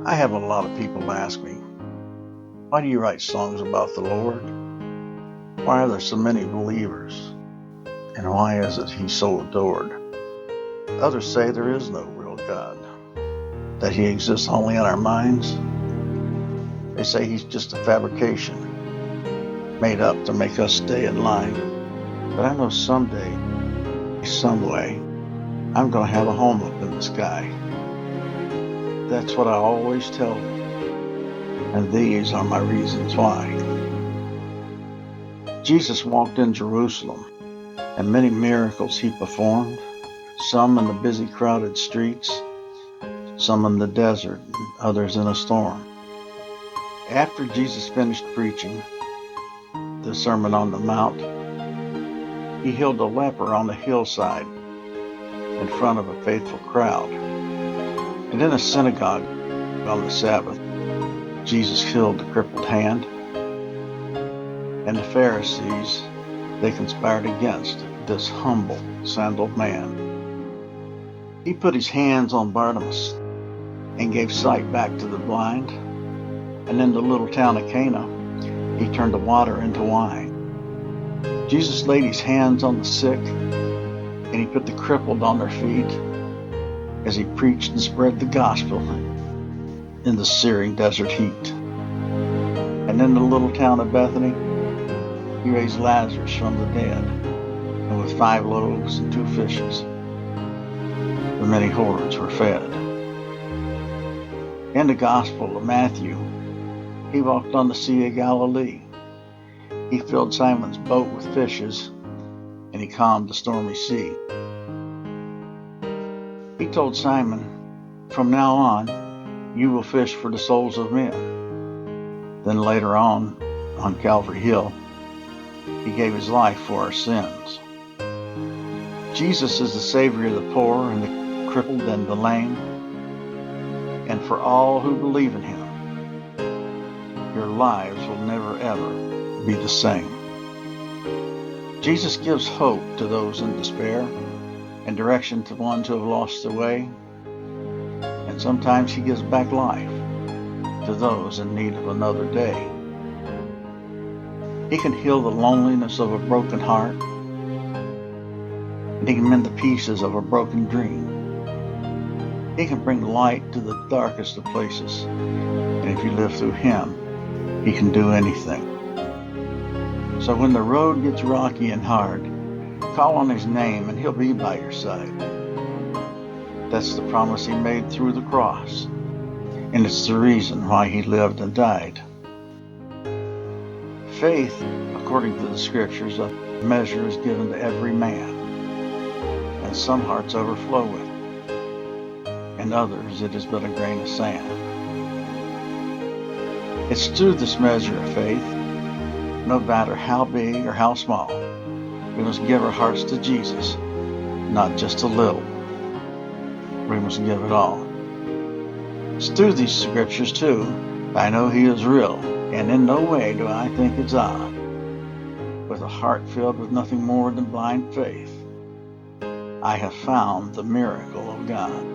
I have a lot of people ask me, why do you write songs about the Lord? Why are there so many believers? And why is it He's so adored? Others say there is no real God, that He exists only in our minds. They say He's just a fabrication, made up to make us stay in line. But I know someday, some way, I'm going to have a home up in the sky. That's what I always tell them, and these are my reasons why. Jesus walked in Jerusalem, and many miracles He performed, some in the busy crowded streets, some in the desert, and others in a storm. After Jesus finished preaching the Sermon on the Mount, He healed a leper on the hillside in front of a faithful crowd. And in a synagogue on the Sabbath, Jesus healed the crippled hand. And the Pharisees, they conspired against this humble, sandaled man. He put His hands on Bartimaeus and gave sight back to the blind. And in the little town of Cana, He turned the water into wine. Jesus laid His hands on the sick, and He put the crippled on their feet as He preached and spread the gospel in the searing desert heat. And in the little town of Bethany, He raised Lazarus from the dead, and with 5 loaves and 2 fishes, the many hordes were fed. In the Gospel of Matthew, He walked on the Sea of Galilee. He filled Simon's boat with fishes, and He calmed the stormy sea. He told Simon, "From now on, you will fish for the souls of men." Then later on Calvary Hill, He gave His life for our sins. Jesus is the Savior of the poor and the crippled and the lame. And for all who believe in Him, your lives will never ever be the same. Jesus gives hope to those in despair and direction to ones who have lost their way. And sometimes He gives back life to those in need of another day. He can heal the loneliness of a broken heart, and He can mend the pieces of a broken dream. He can bring light to the darkest of places, and if you live through Him, He can do anything. So when the road gets rocky and hard, call on His name and He'll be by your side. That's the promise He made through the cross, and it's the reason why He lived and died. Faith, according to the Scriptures, a measure is given to every man, and some hearts overflow with it, and others it is but a grain of sand. It's through this measure of faith, no matter how big or how small, we must give our hearts to Jesus, not just a little. We must give it all. It's through these Scriptures, too, I know He is real, and in no way do I think it's odd. With a heart filled with nothing more than blind faith, I have found the miracle of God.